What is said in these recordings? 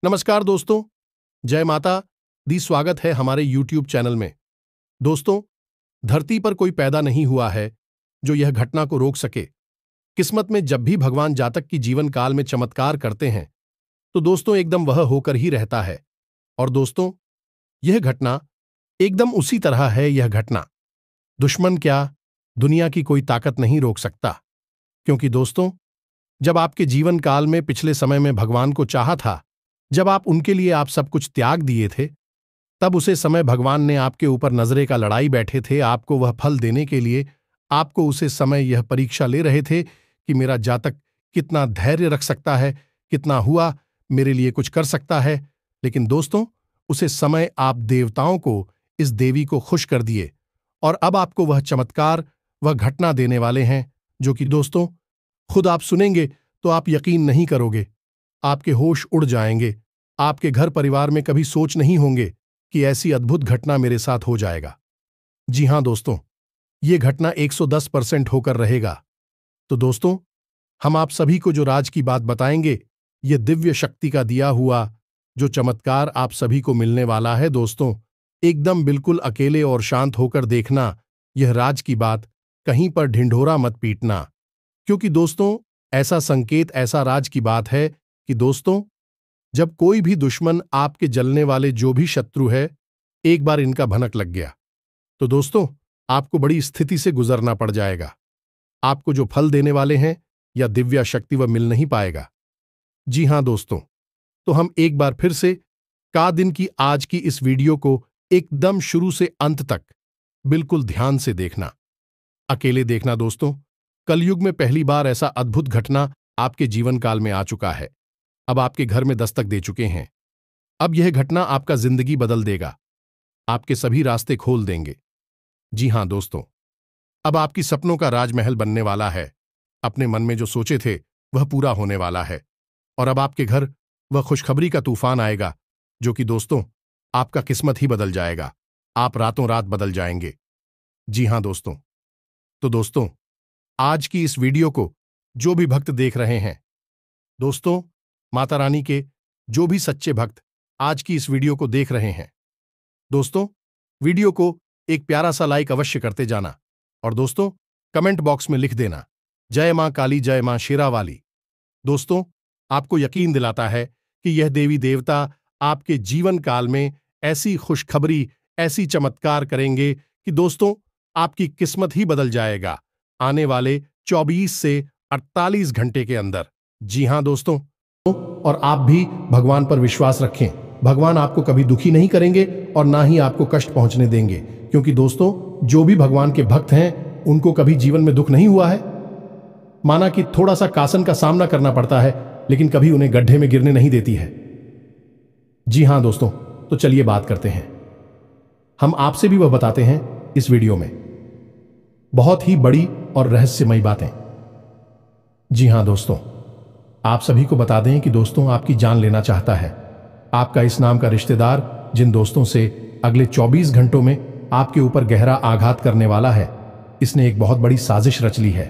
नमस्कार दोस्तों। जय माता दी। स्वागत है हमारे YouTube चैनल में। दोस्तों, धरती पर कोई पैदा नहीं हुआ है जो यह घटना को रोक सके। किस्मत में जब भी भगवान जातक की जीवन काल में चमत्कार करते हैं तो दोस्तों एकदम वह होकर ही रहता है। और दोस्तों, यह घटना एकदम उसी तरह है। यह घटना दुश्मन क्या, दुनिया की कोई ताकत नहीं रोक सकता। क्योंकि दोस्तों, जब आपके जीवन काल में पिछले समय में भगवान को चाहा था, जब आप उनके लिए आप सब कुछ त्याग दिए थे, तब उसे समय भगवान ने आपके ऊपर नजरे का लड़ाई बैठे थे आपको वह फल देने के लिए। आपको उसे समय यह परीक्षा ले रहे थे कि मेरा जातक कितना धैर्य रख सकता है, कितना हुआ मेरे लिए कुछ कर सकता है। लेकिन दोस्तों, उसे समय आप देवताओं को, इस देवी को खुश कर दिए और अब आपको वह चमत्कार, वह घटना देने वाले हैं जो कि दोस्तों खुद आप सुनेंगे तो आप यकीन नहीं करोगे। आपके होश उड़ जाएंगे। आपके घर परिवार में कभी सोच नहीं होंगे कि ऐसी अद्भुत घटना मेरे साथ हो जाएगा। जी हां दोस्तों, ये घटना 110% होकर रहेगा। तो दोस्तों, हम आप सभी को जो राज की बात बताएंगे, ये दिव्य शक्ति का दिया हुआ जो चमत्कार आप सभी को मिलने वाला है। दोस्तों, एकदम बिल्कुल अकेले और शांत होकर देखना यह राज की बात, कहीं पर ढिंढोरा मत पीटना। क्योंकि दोस्तों, ऐसा संकेत, ऐसा राज की बात है कि दोस्तों, जब कोई भी दुश्मन, आपके जलने वाले जो भी शत्रु है, एक बार इनका भनक लग गया तो दोस्तों आपको बड़ी स्थिति से गुजरना पड़ जाएगा। आपको जो फल देने वाले हैं या दिव्या शक्ति वह मिल नहीं पाएगा। जी हां दोस्तों, तो हम एक बार फिर से का दिन की आज की इस वीडियो को एकदम शुरू से अंत तक बिल्कुल ध्यान से देखना, अकेले देखना। दोस्तों, कलयुग में पहली बार ऐसा अद्भुत घटना आपके जीवन काल में आ चुका है, अब आपके घर में दस्तक दे चुके हैं। अब यह घटना आपका जिंदगी बदल देगा, आपके सभी रास्ते खोल देंगे। जी हां दोस्तों, अब आपकी सपनों का राजमहल बनने वाला है। अपने मन में जो सोचे थे वह पूरा होने वाला है और अब आपके घर वह खुशखबरी का तूफान आएगा जो कि दोस्तों आपका किस्मत ही बदल जाएगा। आप रातों रात बदल जाएंगे। जी हां दोस्तों, तो दोस्तों आज की इस वीडियो को जो भी भक्त देख रहे हैं, दोस्तों माता रानी के जो भी सच्चे भक्त आज की इस वीडियो को देख रहे हैं, दोस्तों वीडियो को एक प्यारा सा लाइक अवश्य करते जाना और दोस्तों कमेंट बॉक्स में लिख देना, जय मां काली, जय मां शेरा वाली। दोस्तों, आपको यकीन दिलाता है कि यह देवी देवता आपके जीवन काल में ऐसी खुशखबरी, ऐसी चमत्कार करेंगे कि दोस्तों आपकी किस्मत ही बदल जाएगा आने वाले 24 से 48 घंटे के अंदर। जी हां दोस्तों, और आप भी भगवान पर विश्वास रखें। भगवान आपको कभी दुखी नहीं करेंगे और ना ही आपको कष्ट पहुंचने देंगे। क्योंकि दोस्तों, जो भी भगवान के भक्त हैं उनको कभी जीवन में दुख नहीं हुआ है। माना कि थोड़ा सा कासन का सामना करना पड़ता है, लेकिन कभी उन्हें गड्ढे में गिरने नहीं देती है। जी हां दोस्तों, तो चलिए बात करते हैं। हम आपसे भी वह बताते हैं इस वीडियो में बहुत ही बड़ी और रहस्यमयी बातें। जी हां दोस्तों, आप सभी को बता दें कि दोस्तों आपकी जान लेना चाहता है। आपका इस नाम का रिश्तेदार जिन दोस्तों से अगले 24 घंटों में आपके ऊपर गहरा आघात करने वाला है, इसने एक बहुत बड़ी साजिश रच ली है।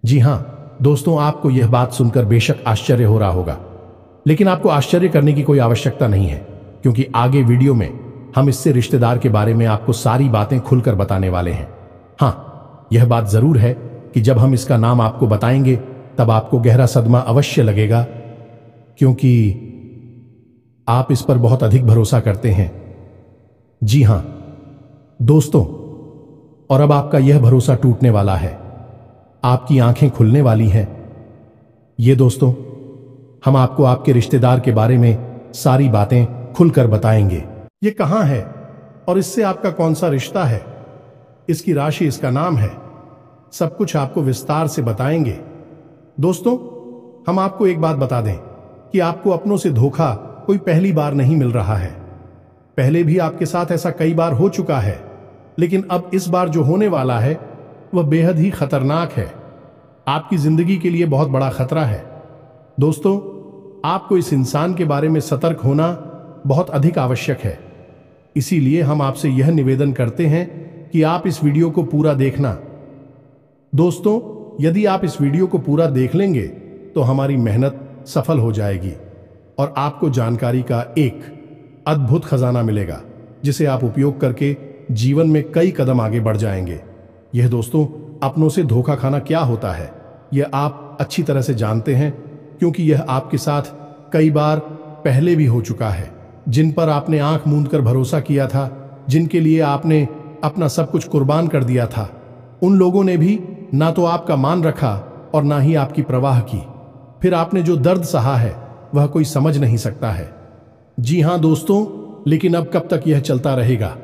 जी हां दोस्तों, आपको यह बात सुनकर बेशक आश्चर्य हो रहा होगा, लेकिन आपको आश्चर्य करने की कोई आवश्यकता नहीं है, क्योंकि आगे वीडियो में हम इससे रिश्तेदार के बारे में आपको सारी बातें खुलकर बताने वाले हैं। हां, यह बात जरूर है कि जब हम इसका नाम आपको बताएंगे तब आपको गहरा सदमा अवश्य लगेगा, क्योंकि आप इस पर बहुत अधिक भरोसा करते हैं। जी हां दोस्तों, और अब आपका यह भरोसा टूटने वाला है, आपकी आंखें खुलने वाली हैं। ये दोस्तों, हम आपको आपके रिश्तेदार के बारे में सारी बातें खुलकर बताएंगे। ये कहां है और इससे आपका कौन सा रिश्ता है, इसकी राशि, इसका नाम है, सब कुछ आपको विस्तार से बताएंगे। दोस्तों, हम आपको एक बात बता दें कि आपको अपनों से धोखा कोई पहली बार नहीं मिल रहा है। पहले भी आपके साथ ऐसा कई बार हो चुका है, लेकिन अब इस बार जो होने वाला है वह बेहद ही खतरनाक है। आपकी जिंदगी के लिए बहुत बड़ा खतरा है। दोस्तों, आपको इस इंसान के बारे में सतर्क होना बहुत अधिक आवश्यक है। इसीलिए हम आपसे यह निवेदन करते हैं कि आप इस वीडियो को पूरा देखना। दोस्तों, यदि आप इस वीडियो को पूरा देख लेंगे तो हमारी मेहनत सफल हो जाएगी। और आपको जानकारी का एक अद्भुत खजाना मिलेगा जिसे आप उपयोग करके जीवन में कई कदम आगे बढ़ जाएंगे। यह दोस्तों, अपनों से धोखा खाना क्या होता है यह आप अच्छी तरह से जानते हैं, क्योंकि यह आपके साथ कई बार पहले भी हो चुका है। जिन पर आपने आंख मूंद कर भरोसा किया था, जिनके लिए आपने अपना सब कुछ कुर्बान कर दिया था, उन लोगों ने भी ना तो आपका मान रखा और ना ही आपकी परवाह की। फिर आपने जो दर्द सहा है वह कोई समझ नहीं सकता है। जी हां दोस्तों, लेकिन अब कब तक यह चलता रहेगा?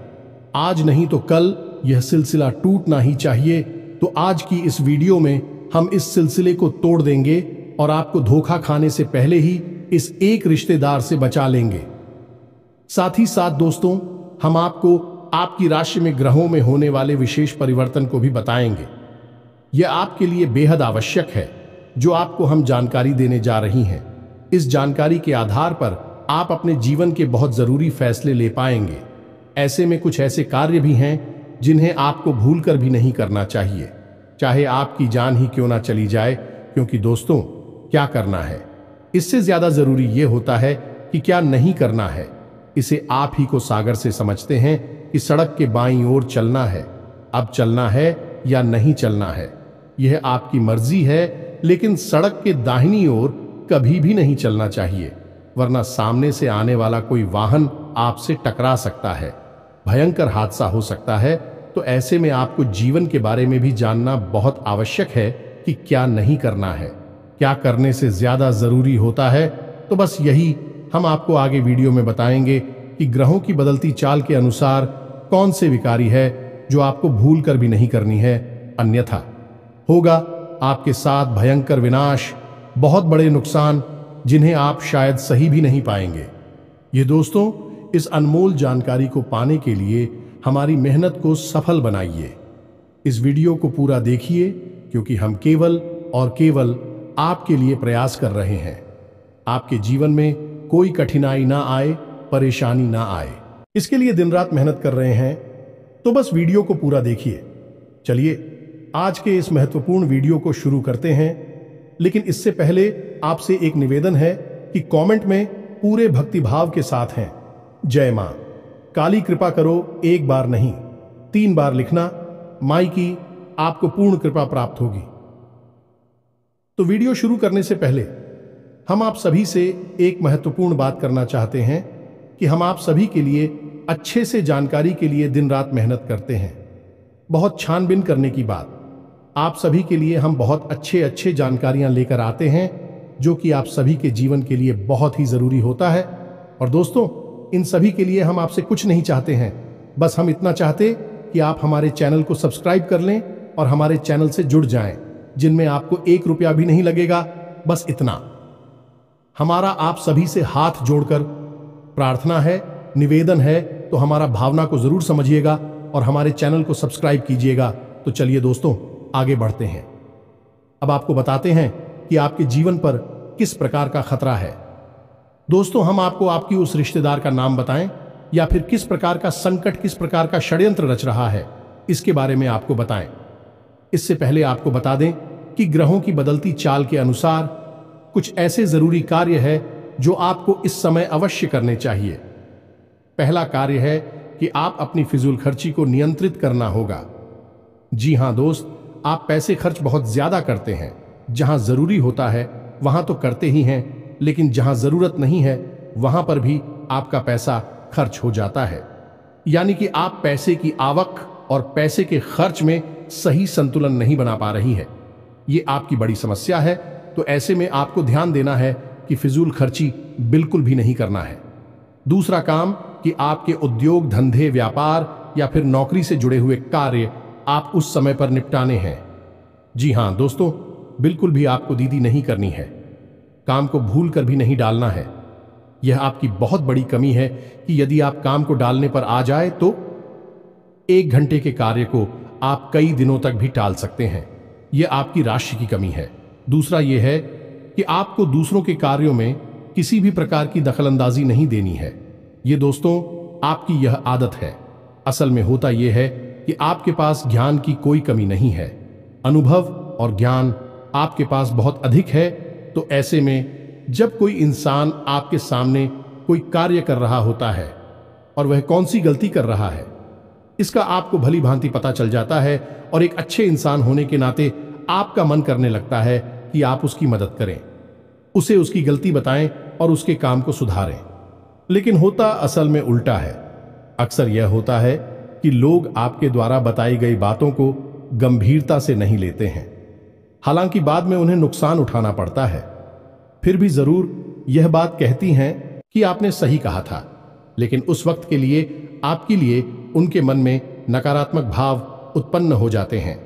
आज नहीं तो कल यह सिलसिला टूटना ही चाहिए। तो आज की इस वीडियो में हम इस सिलसिले को तोड़ देंगे और आपको धोखा खाने से पहले ही इस एक रिश्तेदार से बचा लेंगे। साथ ही साथ दोस्तों, हम आपको आपकी राशि में ग्रहों में होने वाले विशेष परिवर्तन को भी बताएंगे। यह आपके लिए बेहद आवश्यक है जो आपको हम जानकारी देने जा रही हैं। इस जानकारी के आधार पर आप अपने जीवन के बहुत जरूरी फैसले ले पाएंगे। ऐसे में कुछ ऐसे कार्य भी हैं जिन्हें आपको भूलकर भी नहीं करना चाहिए, चाहे आपकी जान ही क्यों ना चली जाए। क्योंकि दोस्तों, क्या करना है इससे ज्यादा जरूरी यह होता है कि क्या नहीं करना है। इसे आप ही को सागर से समझते हैं कि सड़क के बाईं ओर चलना है, अब चलना है या नहीं चलना है यह आपकी मर्जी है, लेकिन सड़क के दाहिनी ओर कभी भी नहीं चलना चाहिए, वरना सामने से आने वाला कोई वाहन आपसे टकरा सकता है, भयंकर हादसा हो सकता है। तो ऐसे में आपको जीवन के बारे में भी जानना बहुत आवश्यक है कि क्या नहीं करना है, क्या करने से ज्यादा जरूरी होता है। तो बस यही हम आपको आगे वीडियो में बताएंगे कि ग्रहों की बदलती चाल के अनुसार कौन से विकारी है जो आपको भूल कर भी नहीं करनी है, अन्यथा होगा आपके साथ भयंकर विनाश, बहुत बड़े नुकसान जिन्हें आप शायद सही भी नहीं पाएंगे। ये दोस्तों, इस अनमोल जानकारी को पाने के लिए हमारी मेहनत को सफल बनाइए। इस वीडियो को पूरा देखिए, क्योंकि हम केवल और केवल आपके लिए प्रयास कर रहे हैं। आपके जीवन में कोई कठिनाई ना आए, परेशानी ना आए, इसके लिए दिन रात मेहनत कर रहे हैं। तो बस वीडियो को पूरा देखिए। चलिए आज के इस महत्वपूर्ण वीडियो को शुरू करते हैं, लेकिन इससे पहले आपसे एक निवेदन है कि कमेंट में पूरे भक्तिभाव के साथ हैं जय मां काली कृपा करो, एक बार नहीं 3 बार लिखना। माई की आपको पूर्ण कृपा प्राप्त होगी। तो वीडियो शुरू करने से पहले हम आप सभी से एक महत्वपूर्ण बात करना चाहते हैं कि हम आप सभी के लिए अच्छे से जानकारी के लिए दिन रात मेहनत करते हैं। बहुत छानबीन करने की बात, आप सभी के लिए हम बहुत अच्छे जानकारियां लेकर आते हैं जो कि आप सभी के जीवन के लिए बहुत ही जरूरी होता है। और दोस्तों, इन सभी के लिए हम आपसे कुछ नहीं चाहते हैं, बस हम इतना चाहते कि आप हमारे चैनल को सब्सक्राइब कर लें और हमारे चैनल से जुड़ जाएं, जिनमें आपको 1 रुपया भी नहीं लगेगा। बस इतना हमारा आप सभी से हाथ जोड़कर प्रार्थना है, निवेदन है। तो हमारा भावना को जरूर समझिएगा और हमारे चैनल को सब्सक्राइब कीजिएगा। तो चलिए दोस्तों, आगे बढ़ते हैं। अब आपको बताते हैं कि आपके जीवन पर किस प्रकार का खतरा है। दोस्तों, हम आपको आपकी उस रिश्तेदार का नाम बताएं या फिर किस प्रकार का संकट, किस प्रकार का षड्यंत्र रच रहा है, इसके बारे में आपको बताएं। इससे पहले आपको बता दें कि ग्रहों की बदलती चाल के अनुसार कुछ ऐसे जरूरी कार्य है जो आपको इस समय अवश्य करने चाहिए। पहला कार्य है कि आप अपनी फिजूल खर्ची को नियंत्रित करना होगा। जी हां दोस्त, आप पैसे खर्च बहुत ज्यादा करते हैं। जहां जरूरी होता है वहां तो करते ही हैं, लेकिन जहां जरूरत नहीं है वहां पर भी आपका पैसा खर्च हो जाता है। यानी कि आप पैसे की आवक और पैसे के खर्च में सही संतुलन नहीं बना पा रही है। ये आपकी बड़ी समस्या है। तो ऐसे में आपको ध्यान देना है कि फिजूल खर्ची बिल्कुल भी नहीं करना है। दूसरा काम कि आपके उद्योग, धंधे, व्यापार या फिर नौकरी से जुड़े हुए कार्य आप उस समय पर निपटाने हैं। जी हां दोस्तों, बिल्कुल भी आपको दीदी नहीं करनी है। काम को भूल कर भी नहीं डालना है। यह आपकी बहुत बड़ी कमी है कि यदि आप काम को डालने पर आ जाए तो 1 घंटे के कार्य को आप कई दिनों तक भी टाल सकते हैं। यह आपकी राशि की कमी है। दूसरा यह है कि आपको दूसरों के कार्यों में किसी भी प्रकार की दखलंदाजी नहीं देनी है। ये दोस्तों, आपकी यह आदत है। असल में होता यह है कि आपके पास ज्ञान की कोई कमी नहीं है। अनुभव और ज्ञान आपके पास बहुत अधिक है। तो ऐसे में जब कोई इंसान आपके सामने कोई कार्य कर रहा होता है और वह कौन सी गलती कर रहा है, इसका आपको भली भांति पता चल जाता है और एक अच्छे इंसान होने के नाते आपका मन करने लगता है कि आप उसकी मदद करें, उसे उसकी गलती बताएं और उसके काम को सुधारें। लेकिन होता असल में उल्टा है। अक्सर यह होता है कि लोग आपके द्वारा बताई गई बातों को गंभीरता से नहीं लेते हैं। हालांकि बाद में उन्हें नुकसान उठाना पड़ता है। फिर भी जरूर यह बात कहती हैं कि आपने सही कहा था, लेकिन उस वक्त के लिए आपके लिए उनके मन में नकारात्मक भाव उत्पन्न हो जाते हैं।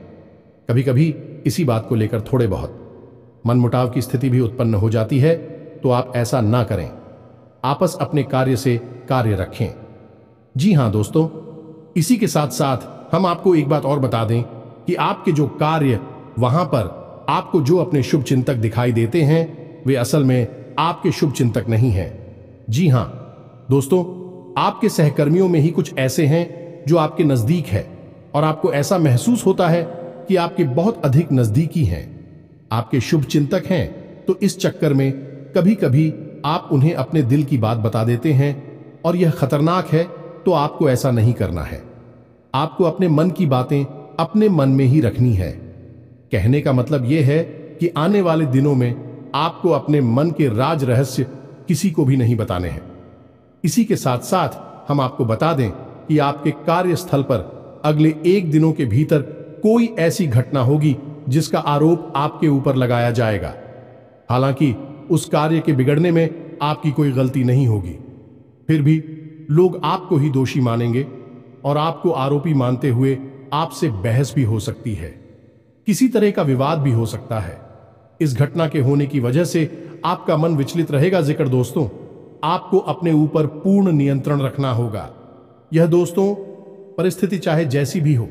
कभी कभी इसी बात को लेकर थोड़े बहुत मनमुटाव की स्थिति भी उत्पन्न हो जाती है। तो आप ऐसा ना करें, आपस अपने कार्य से कार्य रखें। जी हां दोस्तों, इसी के साथ साथ हम आपको एक बात और बता दें कि आपके जो कार्य वहां पर आपको जो अपने शुभ चिंतक दिखाई देते हैं, वे असल में आपके शुभ चिंतक नहीं हैं। जी हां दोस्तों, आपके सहकर्मियों में ही कुछ ऐसे हैं जो आपके नजदीक है और आपको ऐसा महसूस होता है कि आपके बहुत अधिक नजदीकी हैं, आपके शुभ चिंतक हैं। तो इस चक्कर में कभी कभी आप उन्हें अपने दिल की बात बता देते हैं और यह खतरनाक है। तो आपको ऐसा नहीं करना है। आपको अपने मन की बातें अपने मन में ही रखनी है। कहने का मतलब यह है कि आने वाले दिनों में आपको अपने मन के राज रहस्य किसी को भी नहीं बताने हैं। इसी के साथ साथ हम आपको बता दें कि आपके कार्यस्थल पर अगले 1 दिनों के भीतर कोई ऐसी घटना होगी जिसका आरोप आपके ऊपर लगाया जाएगा। हालांकि उस कार्य के बिगड़ने में आपकी कोई गलती नहीं होगी, फिर भी लोग आपको ही दोषी मानेंगे और आपको आरोपी मानते हुए आपसे बहस भी हो सकती है। किसी तरह का विवाद भी हो सकता है। इस घटना के होने की वजह से आपका मन विचलित रहेगा। जिक्र दोस्तों, आपको अपने ऊपर पूर्ण नियंत्रण रखना होगा। यह दोस्तों परिस्थिति चाहे जैसी भी हो,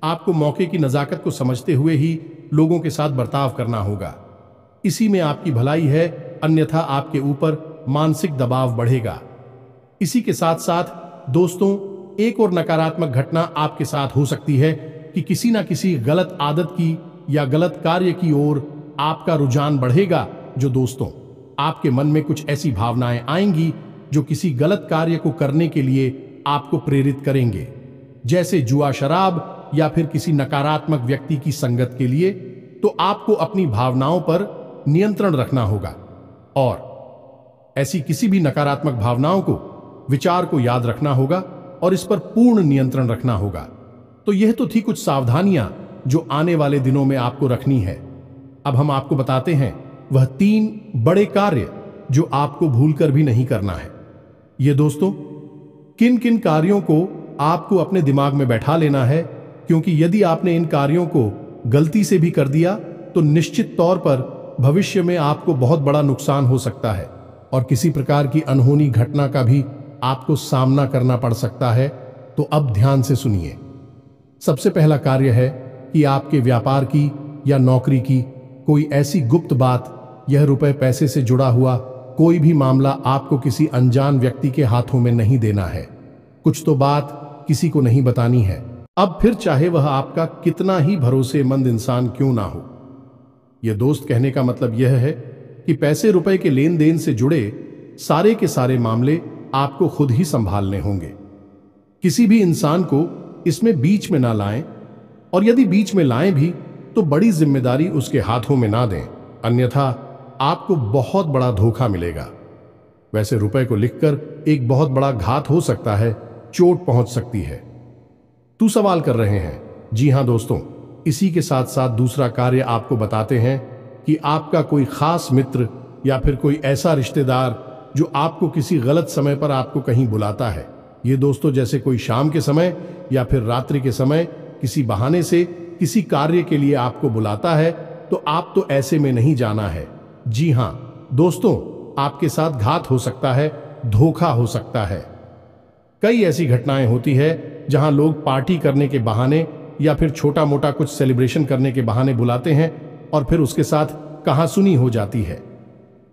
आपको मौके की नजाकत को समझते हुए ही लोगों के साथ बर्ताव करना होगा। इसी में आपकी भलाई है, अन्यथा आपके ऊपर मानसिक दबाव बढ़ेगा। इसी के साथ साथ दोस्तों, एक और नकारात्मक घटना आपके साथ हो सकती है कि किसी ना किसी गलत आदत की या गलत कार्य की ओर आपका रुझान बढ़ेगा। जो दोस्तों, आपके मन में कुछ ऐसी भावनाएं आएंगी जो किसी गलत कार्य को करने के लिए आपको प्रेरित करेंगे, जैसे जुआ, शराब या फिर किसी नकारात्मक व्यक्ति की संगत के लिए। तो आपको अपनी भावनाओं पर नियंत्रण रखना होगा और ऐसी किसी भी नकारात्मक भावनाओं को, विचार को याद रखना होगा और इस पर पूर्ण नियंत्रण रखना होगा। तो यह तो थी कुछ सावधानियां जो आने वाले दिनों में आपको रखनी है। अब हम आपको बताते हैं वह 3 बड़े कार्य जो आपको भूलकर भी नहीं करना है। ये दोस्तों, किन किन कार्यों को आपको अपने दिमाग में बैठा लेना है, क्योंकि यदि आपने इन कार्यों को गलती से भी कर दिया तो निश्चित तौर पर भविष्य में आपको बहुत बड़ा नुकसान हो सकता है और किसी प्रकार की अनहोनी घटना का भी आपको सामना करना पड़ सकता है। तो अब ध्यान से सुनिए। सबसे पहला कार्य है कि आपके व्यापार की या नौकरी की कोई ऐसी गुप्त बात, यह रुपए पैसे से जुड़ा हुआ कोई भी मामला आपको किसी अनजान व्यक्ति के हाथों में नहीं देना है। कुछ तो बात किसी को नहीं बतानी है। अब फिर चाहे वह आपका कितना ही भरोसेमंद इंसान क्यों ना हो। यह दोस्त, कहने का मतलब यह है कि पैसे रुपए के लेन देन से जुड़े सारे के सारे मामले आपको खुद ही संभालने होंगे। किसी भी इंसान को इसमें बीच में ना लाएं, और यदि बीच में लाएं भी तो बड़ी जिम्मेदारी उसके हाथों में ना दें, अन्यथा आपको बहुत बड़ा धोखा मिलेगा। वैसे रुपए को लिखकर एक बहुत बड़ा घात हो सकता है, चोट पहुंच सकती है। तू सवाल कर रहे हैं? जी हां दोस्तों, इसी के साथ साथ दूसरा कार्य आपको बताते हैं कि आपका कोई खास मित्र या फिर कोई ऐसा रिश्तेदार जो आपको किसी गलत समय पर आपको कहीं बुलाता है। ये दोस्तों, जैसे कोई शाम के समय या फिर रात्रि के समय किसी बहाने से किसी कार्य के लिए आपको बुलाता है, तो आप तो ऐसे में नहीं जाना है। जी हां दोस्तों, आपके साथ घात हो सकता है, धोखा हो सकता है। कई ऐसी घटनाएं होती है जहां लोग पार्टी करने के बहाने या फिर छोटा मोटा कुछ सेलिब्रेशन करने के बहाने बुलाते हैं और फिर उसके साथ कहासुनी हो जाती है।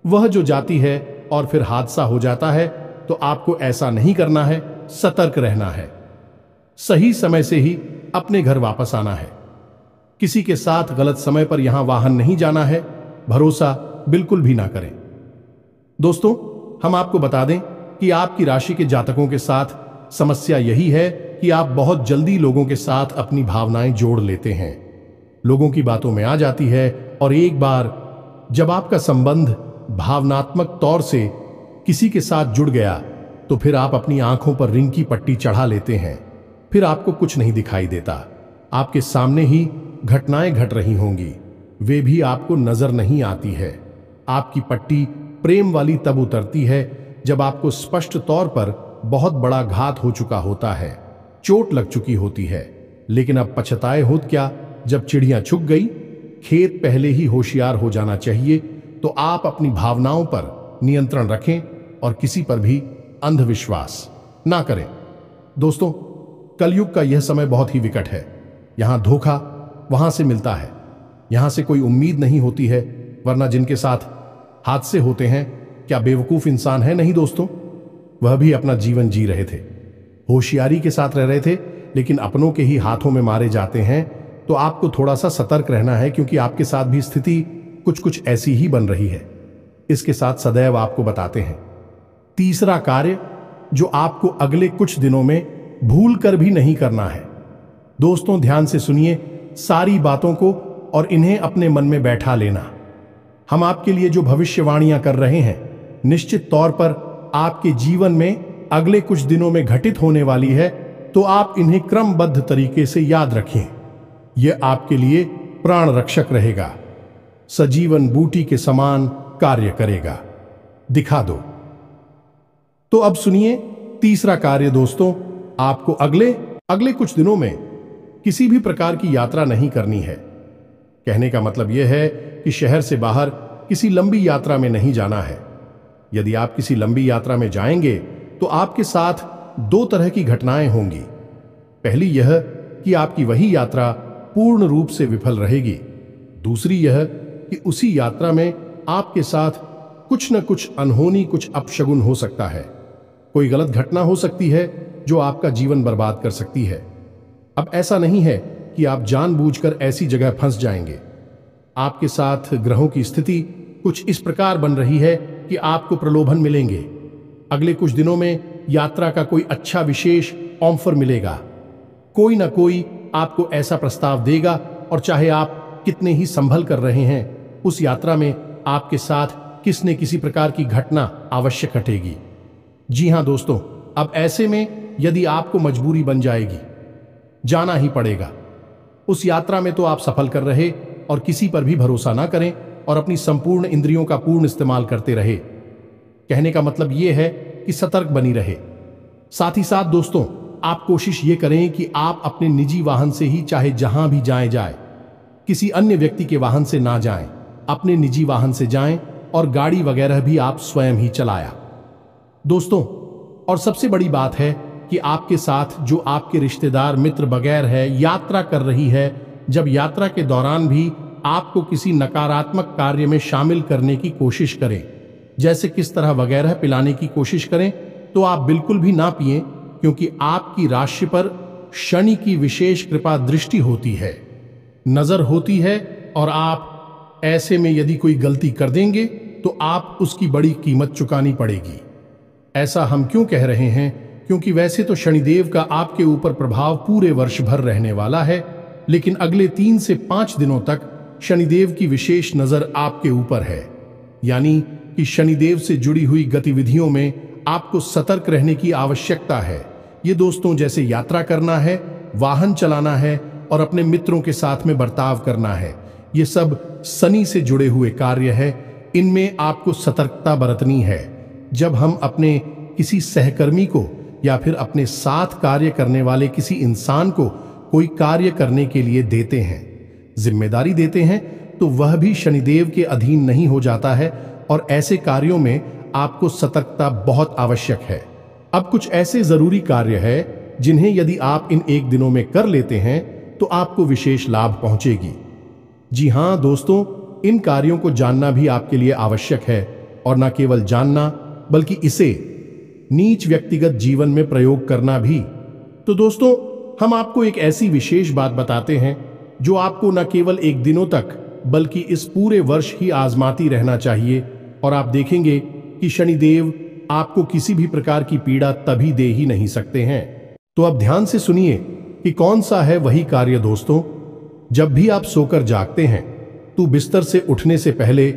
वह जो जाती है और फिर हादसा हो जाता है। तो आपको ऐसा नहीं करना है, सतर्क रहना है। सही समय से ही अपने घर वापस आना है। किसी के साथ गलत समय पर यहां वाहन नहीं जाना है। भरोसा बिल्कुल भी ना करें। दोस्तों, हम आपको बता दें कि आपकी राशि के जातकों के साथ समस्या यही है कि आप बहुत जल्दी लोगों के साथ अपनी भावनाएं जोड़ लेते हैं, लोगों की बातों में आ जाती है, और एक बार जब आपका संबंध भावनात्मक तौर से किसी के साथ जुड़ गया तो फिर आप अपनी आंखों पर रिंग की पट्टी चढ़ा लेते हैं। फिर आपको कुछ नहीं दिखाई देता, आपके सामने ही घटनाएं घट रही होंगी, वे भी आपको नजर नहीं आती है। आपकी पट्टी प्रेम वाली तब उतरती है जब आपको स्पष्ट तौर पर बहुत बड़ा घात हो चुका होता है, चोट लग चुकी होती है। लेकिन अब पछताए होत क्या, जब चिड़िया छुप गई। खेत पहले ही होशियार हो जाना चाहिए। तो आप अपनी भावनाओं पर नियंत्रण रखें और किसी पर भी अंधविश्वास ना करें। दोस्तों, कलयुग का यह समय बहुत ही विकट है। यहां धोखा वहां से मिलता है, यहां से कोई उम्मीद नहीं होती है, वरना जिनके साथ हादसे होते हैं क्या बेवकूफ इंसान है? नहीं दोस्तों, वह भी अपना जीवन जी रहे थे, होशियारी के साथ रह रहे थे, लेकिन अपनों के ही हाथों में मारे जाते हैं। तो आपको थोड़ा सा सतर्क रहना है, क्योंकि आपके साथ भी स्थिति कुछ ऐसी ही बन रही है। इसके साथ सदैव आपको बताते हैं, तीसरा कार्य जो आपको अगले कुछ दिनों में भूल कर भी नहीं करना है। दोस्तों, ध्यान से सुनिए सारी बातों को और इन्हें अपने मन में बैठा लेना। हम आपके लिए जो भविष्यवाणियां कर रहे हैं, निश्चित तौर पर आपके जीवन में अगले कुछ दिनों में घटित होने वाली है, तो आप इन्हें क्रमबद्ध तरीके से याद रखें। यह आपके लिए प्राण रक्षक रहेगा, सजीवन बूटी के समान कार्य करेगा। दिखा दो। तो अब सुनिए तीसरा कार्य। दोस्तों, आपको अगले कुछ दिनों में किसी भी प्रकार की यात्रा नहीं करनी है। कहने का मतलब यह है कि शहर से बाहर किसी लंबी यात्रा में नहीं जाना है। यदि आप किसी लंबी यात्रा में जाएंगे तो आपके साथ दो तरह की घटनाएं होंगी। पहली यह कि आपकी वही यात्रा पूर्ण रूप से विफल रहेगी। दूसरी यह कि उसी यात्रा में आपके साथ कुछ न कुछ अनहोनी, कुछ अपशगुन हो सकता है। कोई गलत घटना हो सकती है जो आपका जीवन बर्बाद कर सकती है। अब ऐसा नहीं है कि आप जानबूझकर ऐसी जगह फंस जाएंगे। आपके साथ ग्रहों की स्थिति कुछ इस प्रकार बन रही है कि आपको प्रलोभन मिलेंगे। अगले कुछ दिनों में यात्रा का कोई अच्छा विशेष ऑफर मिलेगा। कोई ना कोई आपको ऐसा प्रस्ताव देगा, और चाहे आप कितने ही संभल कर रहे हैं, उस यात्रा में आपके साथ किसी किसी प्रकार की घटना अवश्य घटेगी। जी हां दोस्तों, अब ऐसे में यदि आपको मजबूरी बन जाएगी, जाना ही पड़ेगा। उस यात्रा में तो आप सफल कर रहे और किसी पर भी भरोसा ना करें और अपनी संपूर्ण इंद्रियों का पूर्ण इस्तेमाल करते रहे। कहने का मतलब यह है कि सतर्क बनी रहे। साथ ही साथ दोस्तों, आप कोशिश ये करें कि आप अपने निजी वाहन से ही चाहे जहां भी जाए, किसी अन्य व्यक्ति के वाहन से ना जाएं, अपने निजी वाहन से जाएं, और गाड़ी वगैरह भी आप स्वयं ही चलाया। दोस्तों, और सबसे बड़ी बात है कि आपके साथ जो आपके रिश्तेदार, मित्र वगैरह है, यात्रा कर रही है, जब यात्रा के दौरान भी आपको किसी नकारात्मक कार्य में शामिल करने की कोशिश करें, जैसे किस तरह वगैरह पिलाने की कोशिश करें, तो आप बिल्कुल भी ना पिएं, क्योंकि आपकी राशि पर शनि की विशेष कृपा दृष्टि होती है, नजर होती है, और आप ऐसे में यदि कोई गलती कर देंगे तो आप उसकी बड़ी कीमत चुकानी पड़ेगी। ऐसा हम क्यों कह रहे हैं? क्योंकि वैसे तो शनिदेव का आपके ऊपर प्रभाव पूरे वर्ष भर रहने वाला है, लेकिन अगले 3 से 5 दिनों तक शनिदेव की विशेष नजर आपके ऊपर है। यानी कि शनिदेव से जुड़ी हुई गतिविधियों में आपको सतर्क रहने की आवश्यकता है। ये दोस्तों, जैसे यात्रा करना है, वाहन चलाना है और अपने मित्रों के साथ में बर्ताव करना है, ये सब शनि से जुड़े हुए कार्य है। इनमें आपको सतर्कता बरतनी है। जब हम अपने किसी सहकर्मी को या फिर अपने साथ कार्य करने वाले किसी इंसान को कोई कार्य करने के लिए देते हैं, जिम्मेदारी देते हैं, तो वह भी शनिदेव के अधीन नहीं हो जाता है, और ऐसे कार्यों में आपको सतर्कता बहुत आवश्यक है। अब कुछ ऐसे जरूरी कार्य है जिन्हें यदि आप इन 1 दिनों में कर लेते हैं तो आपको विशेष लाभ पहुंचेगी। जी हां दोस्तों, इन कार्यों को जानना भी आपके लिए आवश्यक है, और न केवल जानना बल्कि इसे नीच व्यक्तिगत जीवन में प्रयोग करना भी। तो दोस्तों, हम आपको एक ऐसी विशेष बात बताते हैं जो आपको न केवल 1 दिनों तक बल्कि इस पूरे वर्ष ही आजमाती रहना चाहिए, और आप देखेंगे कि शनिदेव आपको किसी भी प्रकार की पीड़ा तभी दे ही नहीं सकते हैं। तो अब ध्यान से सुनिए कि कौन सा है वही कार्य दोस्तों। जब भी आप सोकर जागते हैं तो बिस्तर से उठने से पहले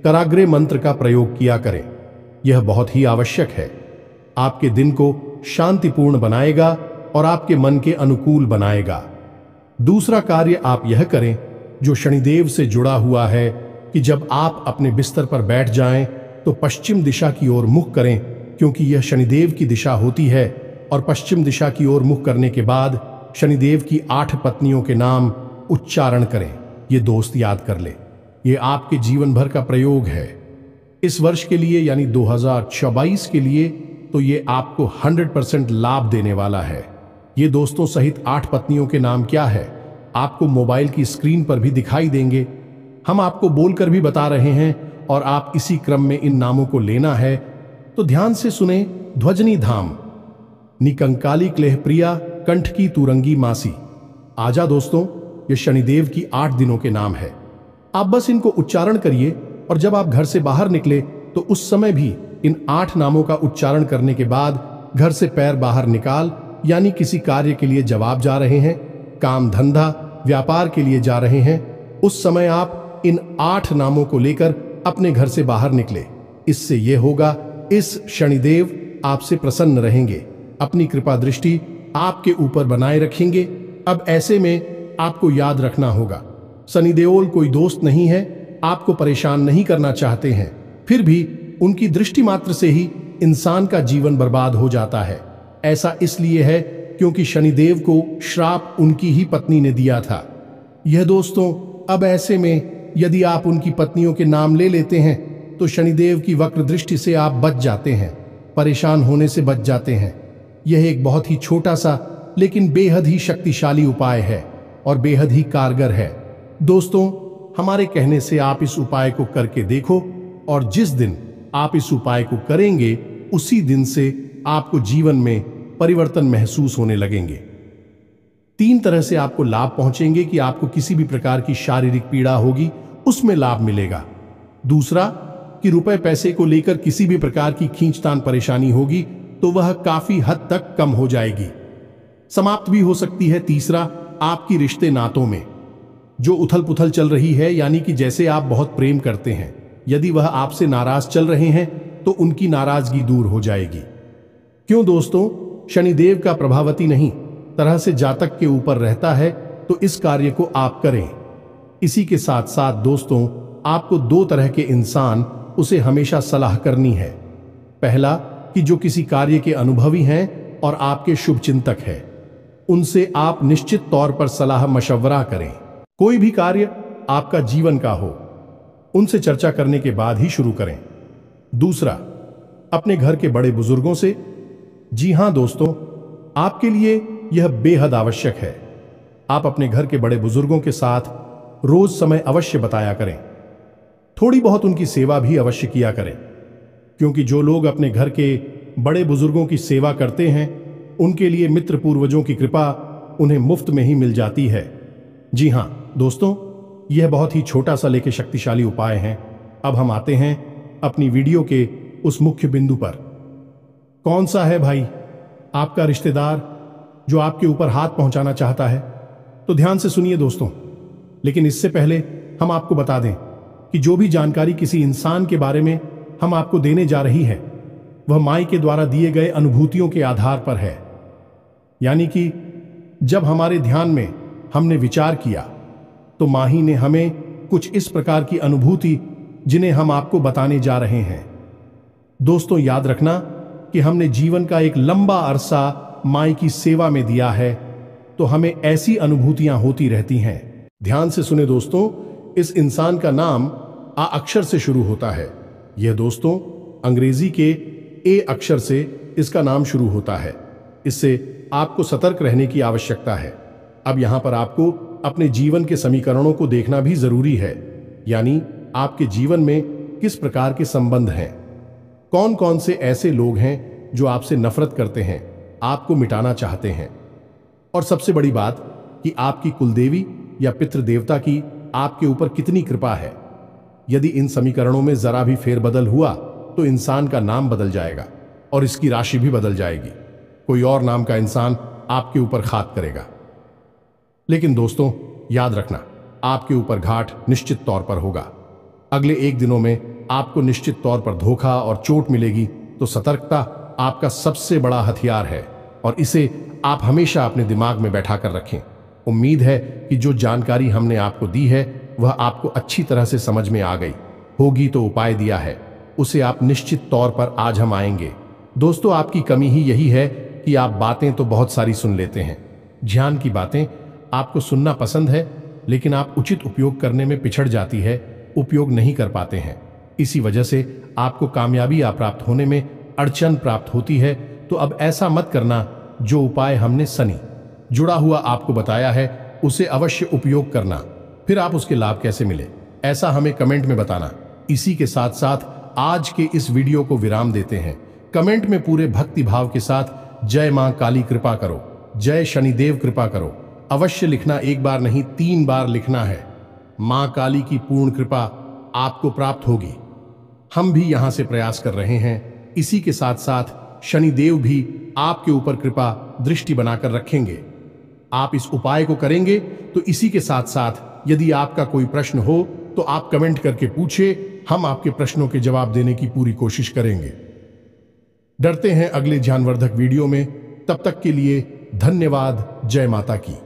कराग्रे मंत्र का प्रयोग किया करें। यह बहुत ही आवश्यक है। आपके दिन को शांतिपूर्ण बनाएगा और आपके मन के अनुकूल बनाएगा। दूसरा कार्य आप यह करें जो शनिदेव से जुड़ा हुआ है कि जब आप अपने बिस्तर पर बैठ जाएं तो पश्चिम दिशा की ओर मुख करें, क्योंकि यह शनिदेव की दिशा होती है। और पश्चिम दिशा की ओर मुख करने के बाद शनिदेव की 8 पत्नियों के नाम उच्चारण करें। ये दोस्त याद कर ले, ये आपके जीवन भर का प्रयोग है। इस वर्ष के लिए यानी 2024 के लिए तो ये आपको 100% लाभ देने वाला है। ये दोस्तों सहित 8 पत्नियों के नाम क्या है आपको मोबाइल की स्क्रीन पर भी दिखाई देंगे। हम आपको बोलकर भी बता रहे हैं और आप इसी क्रम में इन नामों को लेना है। तो ध्यान से सुने। ध्वजनी धाम, निकंकाली क्लेह प्रिया, कंठ की तुरंगी मासी। आजा दोस्तों, ये शनिदेव की 8 दिनों के नाम है। आप बस इनको उच्चारण करिए और जब आप घर से बाहर निकले तो उस समय भी इन 8 नामों का उच्चारण करने के बाद घर से पैर बाहर निकाल, यानी किसी कार्य के लिए जवाब जा रहे हैं, काम धंधा व्यापार के लिए जा रहे हैं, उस समय आप इन 8 नामों को लेकर अपने घर से बाहर निकले। इससे यह होगा, इस शनिदेव आपसे प्रसन्न रहेंगे, अपनी कृपा दृष्टि आपके ऊपर बनाए रखेंगे। अब ऐसे में आपको याद रखना होगा, शनिदेव कोई दोस्त नहीं है, आपको परेशान नहीं करना चाहते हैं, फिर भी उनकी दृष्टि मात्र से ही इंसान का जीवन बर्बाद हो जाता है। ऐसा इसलिए है क्योंकि शनिदेव को श्राप उनकी ही पत्नी ने दिया था। यह दोस्तों, अब ऐसे में यदि आप उनकी पत्नियों के नाम ले लेते हैं तो शनिदेव की वक्र दृष्टि से आप बच जाते हैं, परेशान होने से बच जाते हैं। यह एक बहुत ही छोटा सा लेकिन बेहद ही शक्तिशाली उपाय है और बेहद ही कारगर है। दोस्तों, हमारे कहने से आप इस उपाय को करके देखो और जिस दिन आप इस उपाय को करेंगे उसी दिन से आपको जीवन में परिवर्तन महसूस होने लगेंगे। 3 तरह से आपको लाभ पहुंचेंगे कि आपको किसी भी प्रकार की शारीरिक पीड़ा होगी उसमें लाभ मिलेगा। दूसरा कि रुपए पैसे को लेकर किसी भी प्रकार की खींचतान परेशानी होगी तो वह काफी हद तक कम हो जाएगी, समाप्त भी हो सकती है। तीसरा, आपकी रिश्ते नातों में जो उथल पुथल चल रही है, यानी कि जैसे आप बहुत प्रेम करते हैं, यदि वह आपसे नाराज चल रहे हैं तो उनकी नाराजगी दूर हो जाएगी। क्यों दोस्तों, शनिदेव का प्रभावती नहीं तरह से जातक के ऊपर रहता है, तो इस कार्य को आप करें। इसी के साथ साथ दोस्तों, आपको 2 तरह के इंसान उसे हमेशा सलाह करनी है। पहला कि जो किसी कार्य के अनुभवी हैं और आपके शुभ चिंतक हैं, उनसे आप निश्चित तौर पर सलाह मशवरा करें। कोई भी कार्य आपका जीवन का हो, उनसे चर्चा करने के बाद ही शुरू करें। दूसरा, अपने घर के बड़े बुजुर्गों से। जी हां दोस्तों, आपके लिए यह बेहद आवश्यक है। आप अपने घर के बड़े बुजुर्गों के साथ रोज समय अवश्य बताया करें। थोड़ी बहुत उनकी सेवा भी अवश्य किया करें, क्योंकि जो लोग अपने घर के बड़े बुजुर्गों की सेवा करते हैं उनके लिए मित्र पूर्वजों की कृपा उन्हें मुफ्त में ही मिल जाती है। जी हां दोस्तों, यह बहुत ही छोटा सा लेकिन शक्तिशाली उपाय है। अब हम आते हैं अपनी वीडियो के उस मुख्य बिंदु पर। कौन सा है भाई आपका रिश्तेदार जो आपके ऊपर हाथ पहुंचाना चाहता है? तो ध्यान से सुनिए दोस्तों, लेकिन इससे पहले हम आपको बता दें कि जो भी जानकारी किसी इंसान के बारे में हम आपको देने जा रही है वह माई के द्वारा दिए गए अनुभूतियों के आधार पर है। यानी कि जब हमारे ध्यान में हमने विचार किया तो माही ने हमें कुछ इस प्रकार की अनुभूति जिन्हें हम आपको बताने जा रहे हैं। दोस्तों, याद रखना कि हमने जीवन का एक लंबा अरसा माई की सेवा में दिया है, तो हमें ऐसी अनुभूतियां होती रहती हैं। ध्यान से सुने दोस्तों, इस इंसान का नाम आ अक्षर से शुरू होता है। यह दोस्तों अंग्रेजी के ए अक्षर से इसका नाम शुरू होता है। इससे आपको सतर्क रहने की आवश्यकता है। अब यहां पर आपको अपने जीवन के समीकरणों को देखना भी जरूरी है, यानी आपके जीवन में किस प्रकार के संबंध हैं, कौन कौन से ऐसे लोग हैं जो आपसे नफरत करते हैं, आपको मिटाना चाहते हैं, और सबसे बड़ी बात कि आपकी कुलदेवी या पितृ देवता की आपके ऊपर कितनी कृपा है। यदि इन समीकरणों में जरा भी फेरबदल हुआ तो इंसान का नाम बदल जाएगा और इसकी राशि भी बदल जाएगी। कोई और नाम का इंसान आपके ऊपर घात करेगा। लेकिन दोस्तों, याद रखना, आपके ऊपर घाट निश्चित तौर पर होगा। अगले 1 दिनों में आपको निश्चित तौर पर धोखा और चोट मिलेगी। तो सतर्कता आपका सबसे बड़ा हथियार है और इसे आप हमेशा अपने दिमाग में बैठा कर रखें। उम्मीद है कि जो जानकारी हमने आपको दी है वह आपको अच्छी तरह से समझ में आ गई होगी। तो उपाय दिया है उसे आप निश्चित तौर पर आज हम आएंगे। दोस्तों, आपकी कमी ही यही है कि आप बातें तो बहुत सारी सुन लेते हैं, ज्ञान की बातें आपको सुनना पसंद है, लेकिन आप उचित उपयोग करने में पिछड़ जाती है, उपयोग नहीं कर पाते हैं। इसी वजह से आपको कामयाबी प्राप्त होने में अड़चन प्राप्त होती है। तो अब ऐसा मत करना। जो उपाय हमने सनी जुड़ा हुआ आपको बताया है उसे अवश्य उपयोग करना। फिर आप उसके लाभ कैसे मिले, ऐसा हमें कमेंट में बताना। इसी के साथ साथ आज के इस वीडियो को विराम देते हैं। कमेंट में पूरे भक्ति भाव के साथ जय मां काली कृपा करो, जय शनिदेव कृपा करो अवश्य लिखना। 1 बार नहीं 3 बार लिखना है। मां काली की पूर्ण कृपा आपको प्राप्त होगी। हम भी यहां से प्रयास कर रहे हैं। इसी के साथ साथ शनिदेव भी आपके ऊपर कृपा दृष्टि बनाकर रखेंगे। आप इस उपाय को करेंगे तो इसी के साथ साथ यदि आपका कोई प्रश्न हो तो आप कमेंट करके पूछे, हम आपके प्रश्नों के जवाब देने की पूरी कोशिश करेंगे। डरते हैं अगले ज्ञानवर्धक वीडियो में। तब तक के लिए धन्यवाद। जय माता की।